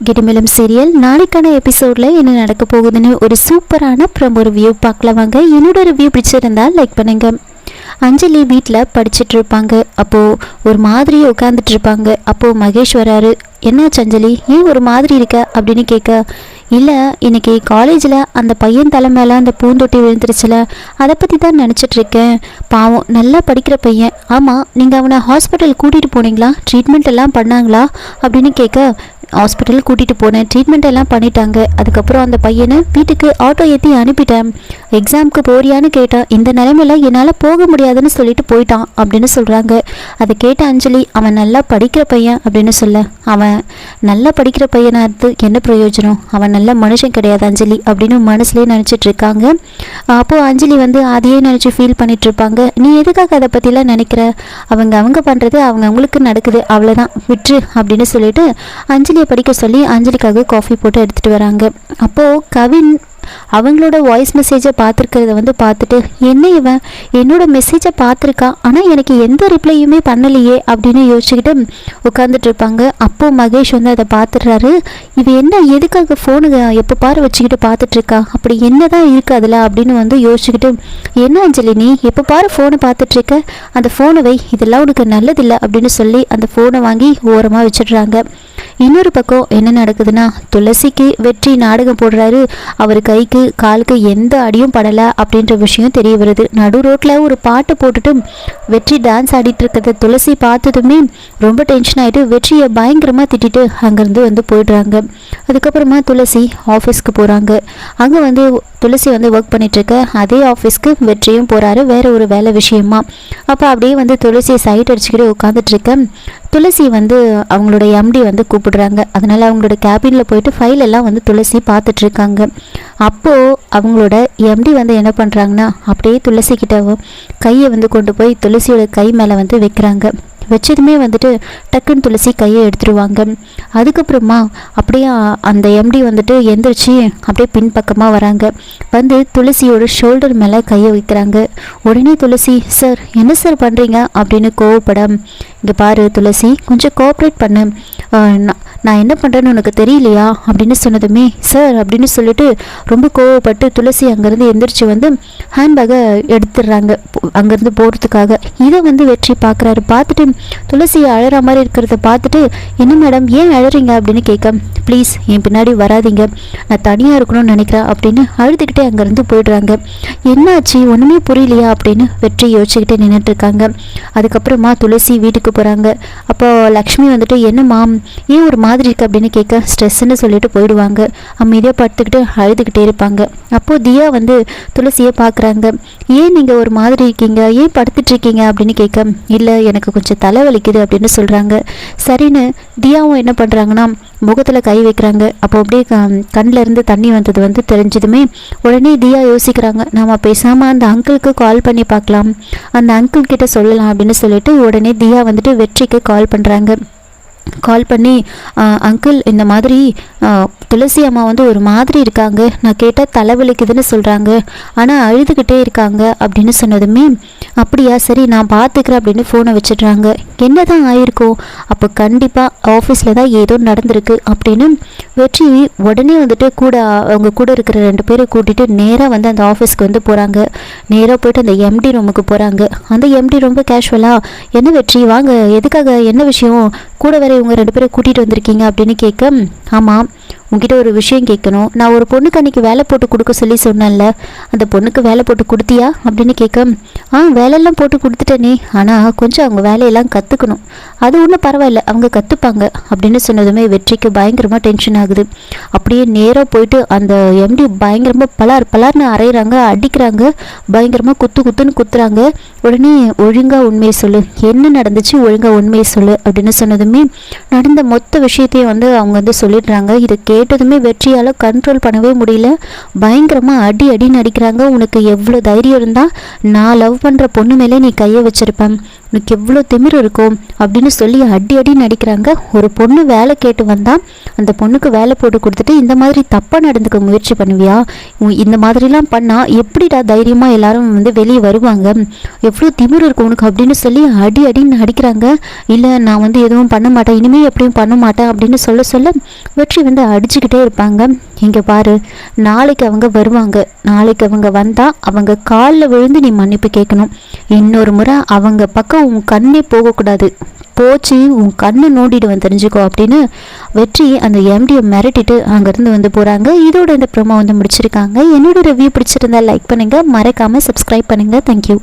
கிடிமலம் serial நாளைக்கான எபிசோடில் என்ன நடக்க போகுதுன்னு ஒரு சூப்பரான ப்ரோமோ ரிவ்யூ பார்க்கலாம் வாங்க. என்னோட ரிவ்யூ பிடிச்சிருந்தா லைக் பண்ணுங்க. அஞ்சலி வீட்டில் படிச்சுட்டு இருப்பாங்க. அப்போது ஒரு மாதிரி உட்காந்துட்டு இருப்பாங்க. அப்போது மகேஷ் வராரு. என்னாச்சு அஞ்சலி, ஏன் ஒரு மாதிரி இருக்க அப்படின்னு கேட்க, இல்லை இன்னைக்கு காலேஜில் அந்த பையன் தலை மேலே அந்த பூந்தொட்டி விழுந்துருச்சுல, அதை பற்றி தான் நினச்சிட்ருக்கேன். பாவம், நல்லா படிக்கிற பையன். ஆமாம், நீங்கள் அவனை ஹாஸ்பிட்டல் கூட்டிகிட்டு போனீங்களா, ட்ரீட்மெண்ட் எல்லாம் பண்ணாங்களா அப்படின்னு கேட்க, ஹாஸ்பிட்டல் கூட்டிகிட்டு போனேன், ட்ரீட்மெண்ட் எல்லாம் பண்ணிட்டாங்க. அதுக்கப்புறம் அந்த பையனை வீட்டுக்கு ஆட்டோ ஏற்றி அனுப்பிட்டேன். எக்ஸாமுக்கு போறியான்னு கேட்டேன். இந்த நிலைமையில என்னால் போக முடியாதுன்னு சொல்லிட்டு போயிட்டான் அப்படின்னு சொல்கிறாங்க. அதை கேட்ட அஞ்சலி, அவன் நல்லா படிக்கிற பையன் அப்படின்னு சொல்ல, அவன் நல்லா படிக்கிற பையனாக இருந்து என்ன பிரயோஜனம், அவன் நல்ல மனுஷன் கிடையாது அஞ்சலி அப்படின்னு மனசுலேயே நினச்சிட்டு இருக்காங்க. அப்போது அஞ்சலி அதையே நினச்சி ஃபீல் பண்ணிட்டு இருப்பாங்க. நீ எதுக்காக அதை பற்றிலாம் நினைக்கிற, அவங்க பண்ணுறது அவங்களுக்கு நடக்குது, அவ்வளோதான், விட்டுரு அப்படின்னு சொல்லிட்டு அஞ்சலியை படிக்க சொல்லி அஞ்சலிக்காக காஃபி போட்டு எடுத்துகிட்டு வராங்க. அப்போது கவின் அவங்களோட வாய்ஸ் மெசேஜை பார்த்துருக்கிறத பார்த்துட்டு, என்ன இவன் என்னோட மெசேஜை பார்த்துருக்கா, ஆனால் எனக்கு எந்த ரிப்ளையுமே பண்ணலையே அப்படின்னு யோசிச்சுக்கிட்டு உட்காந்துட்டு இருப்பாங்க. அப்போது மகேஷ் அதை பார்த்துடுறாரு. இவ என்ன எதுக்காக ஃபோனு எப்போ பாரு வச்சுக்கிட்டு பார்த்துட்ருக்கா, அப்படி என்ன தான் இருக்குது அதில் அப்படின்னு யோசிச்சுக்கிட்டு, என்ன அஞ்சலி நீ எப்போ பாரு ஃபோனை பார்த்துட்ருக்க, அந்த ஃபோனை வை, இதெல்லாம் உனக்கு நல்லதில்லை அப்படின்னு சொல்லி அந்த ஃபோனை வாங்கி ஓரமாக வச்சிடுறாங்க. இன்னொரு பக்கம் என்ன நடக்குதுன்னா, துளசிக்கு வெற்றி நாடகம் போடுறாரு. அவர் கைக்கு காலுக்கு எந்த அடியும் படலை அப்படின்ற விஷயம் தெரிய வருது. நடு ரோட்டில் ஒரு பாட்டு போட்டுட்டு வெற்றி டான்ஸ் ஆடிட்டு இருக்கிறத துளசி பார்த்ததுமே ரொம்ப டென்ஷன் ஆகிட்டு வெற்றியை பயங்கரமாக திட்டிட்டு அங்கேருந்து போயிடுறாங்க. அதுக்கப்புறமா துளசி ஆஃபீஸ்க்கு போகிறாங்க. அங்கே துளசி ஒர்க் பண்ணிகிட்ருக்க அதே ஆஃபீஸ்க்கு வெற்றியும் போகிறாரு, வேறு ஒரு வேலை விஷயமா. அப்போ அப்படியே துளசியை சைட் அடிச்சுக்கிட்டு உட்காந்துட்ருக்க துளசி அவங்களோட எம்டி கூப்பிடுறாங்க. அதனால் அவங்களோட கேபினில் போயிட்டு ஃபைல் எல்லாம் துளசி பார்த்துட்ருக்காங்க. அப்போது அவங்களோட எம்டி என்ன பண்ணுறாங்கன்னா, அப்படியே துளசி கிட்ட கையை கொண்டு போய் துளசியோட கை மேலே வைக்கிறாங்க. வச்சதுமே டக்குன்னு துளசி கையை எடுத்துருவாங்க. அதுக்கப்புறமா அப்படியே அந்த எம்டி எந்திரிச்சு அப்படியே பின்பக்கமாக வராங்க. துளசியோட ஷோல்டர் மேலே கையை வைக்கிறாங்க. உடனே துளசி, சார் என்ன சார் பண்ணுறீங்க அப்படின்னு கோவப்பட, இங்கே பாரு துளசி, கொஞ்சம் கோஆப்ரேட் பண்ணு, நான் என்ன பண்ணுறேன்னு உனக்கு தெரியலையா அப்படின்னு சொன்னதுமே, சார் அப்படின்னு சொல்லிட்டு ரொம்ப கோவப்பட்டு துளசி அங்கேருந்து எந்திரிச்சு ஹேண்ட்பேக்கை எடுத்துடுறாங்க அங்கேருந்து போகிறதுக்காக. இதை வெற்றி பார்க்குறாரு. பார்த்துட்டு துளசி அழற மாதிரி இருக்கிறத பார்த்துட்டு, என்ன மேடம் ஏன் அழறீங்க அப்படின்னு கேட்க, ப்ளீஸ் என் பின்னாடி வராதிங்க, நான் தனியாக இருக்கணும்னு நினைக்கிறேன் அப்படின்னு அழுதுகிட்டே அங்கேருந்து போயிடுறாங்க. என்னாச்சு ஒன்றுமே புரியலையா அப்படின்னு வெற்றி யோசிச்சுக்கிட்டே நின்றுட்டுருக்காங்க. அதுக்கப்புறமா துளசி வீட்டுக்கு போகிறாங்க. அப்போ லக்ஷ்மி என்னம்மா ஏன் ஒரு மாதிரி இருக்கு அப்படின்னு கேட்க, ஸ்ட்ரெஸ்ன்னு சொல்லிட்டு போயிடுவாங்க. அமைதியாக படுத்துக்கிட்டு அழுதுகிட்டே இருப்பாங்க. அப்போது தியா துளசியை பார்க்குறாங்க. ஏன் நீங்கள் ஒரு மாதிரி இருக்கீங்க, ஏன் படுத்துட்டு இருக்கீங்க அப்படின்னு கேட்க, இல்லை எனக்கு கொஞ்சம் தலைவலிக்குது அப்படின்னு சொல்கிறாங்க. சரின்னு தியாவும் என்ன பண்ணுறாங்கன்னா முகத்தில் கை வைக்கிறாங்க. அப்போ அப்படியே கண்ணில் இருந்து தண்ணி வந்தது தெரிஞ்சதுமே உடனே தியா யோசிக்கிறாங்க, நம்ம பேசாமல் அந்த அங்கிளுக்கு கால் பண்ணி பார்க்கலாம், அந்த அங்கிள் கிட்ட சொல்லலாம் அப்படின்னு சொல்லிட்டு உடனே தியா வெற்றிக்கு கால் பண்ணுறாங்க. கால் பண்ணி, அங்கிள் இந்த மாதிரி துளசி அம்மா ஒரு மாதிரி இருக்காங்க, நான் கேட்டால் தலைவலிக்குதுன்னு சொல்கிறாங்க, ஆனால் அழுதுகிட்டே இருக்காங்க அப்படின்னு சொன்னதுமே, அப்படியா சரி நான் பார்த்துக்கிறேன் அப்படின்னு ஃபோனை வச்சிடுறாங்க. என்ன தான் ஆயிருக்கோ, அப்போ கண்டிப்பாக ஆஃபீஸில் தான் ஏதோ நடந்திருக்கு அப்படின்னு வெற்றி உடனே கூட அவங்க கூட இருக்கிற 2 பேரை கூட்டிகிட்டு நேராக அந்த ஆஃபீஸ்க்கு போகிறாங்க. நேராக போயிட்டு அந்த எம்டி ரூமுக்கு போகிறாங்க. அந்த எம்டி ரொம்ப கேஷுவலாக, என்ன வெற்றி வாங்க, எதுக்காக, என்ன விஷயம், கூட வேற இவங்க 2 பேரை கூட்டிகிட்டு வந்திருக்கீங்க அப்படின்னு கேட்க, ஆமாம் உங்ககிட்ட ஒரு விஷயம் கேட்கணும், நான் ஒரு பொண்ணுக்கு அன்றைக்கி வேலை போட்டு கொடுக்க சொல்லி சொன்னேன்ல, அந்த பொண்ணுக்கு வேலை போட்டு கொடுத்தியா அப்படின்னு கேட்க, வேலையெல்லாம் போட்டு கொடுத்துட்டேனே, ஆனால் கொஞ்சம் அவங்க வேலையெல்லாம் கற்றுக்கணும், அது ஒன்றும் பரவாயில்ல அவங்க கற்றுப்பாங்க அப்படின்னு சொன்னதுமே வெற்றிக்கு பயங்கரமாக டென்ஷன் ஆகுது. அப்படியே நேராக போயிட்டு அந்த எம்டி பயங்கரமாக பலார்னு அரைகிறாங்க, அடிக்கிறாங்க, பயங்கரமாக குத்துன்னு குத்துறாங்க. உடனே ஒழுங்காக உண்மையை சொல்லு, என்ன நடந்துச்சு ஒழுங்காக உண்மையை சொல்லு அப்படின்னு சொன்னதுமே நடந்த மொத்த விஷயத்தையும் அவங்க சொல்லிடுறாங்க. இதை கேட்டதுமே வெற்றியால் கண்ட்ரோல் பண்ணவே முடியல. பயங்கரமாக அடின்னு அடிக்கிறாங்க. உனக்கு எவ்வளோ தைரியம் இருந்தால் நான் லவ் பண்ணுற பொண்ணு மேலே நீ கையை வச்சிருப்பேன், உனக்கு எவ்வளோ திமிரு இருக்கும் அப்படின்னு சொல்லி அடின்னு அடிக்கிறாங்க. ஒரு பொண்ணு வேலை கேட்டு வந்தால் அந்த பொண்ணுக்கு வேலை போட்டு கொடுத்துட்டு இந்த மாதிரி தப்பாக நடந்துக்க முயற்சி பண்ணுவியா? இந்த மாதிரிலாம் பண்ணால் எப்படிடா தைரியமாக எல்லாரும் வெளியே வருவாங்க? எவ்வளோ திமிரு இருக்கும் உனக்கு அப்படின்னு சொல்லி அடின்னு அடிக்கிறாங்க. இல்லை நான் எதுவும் பண்ண மாட்டேன், இனிமேல் எப்படியும் பண்ண மாட்டேன் அப்படின்னு சொல்ல வெற்றி அடிச்சுக்கிட்டே இருப்பாங்க. இங்கே பாரு, நாளைக்கு அவங்க வருவாங்க. நாளைக்கு அவங்க வந்தால் அவங்க காலில் விழுந்து நீ மன்னிப்பு கேட்கணும். இன்னொரு முறை அவங்க பக்கம் உன் கண்ணே போகக்கூடாது, போச்சு உன் கண்ணை நோண்டிடுவேன் தெரிஞ்சுக்கோ அப்படின்னு வெற்றி அந்த எம்டியை மிரட்டிட்டு அங்கேருந்து போகிறாங்க. இதோட இந்த ப்ரோமோ முடிச்சிருக்காங்க. என்னோட ரிவ்யூ பிடிச்சிருந்தா லைக் பண்ணுங்கள், மறக்காமல் சப்ஸ்கிரைப் பண்ணுங்கள். தேங்க்யூ.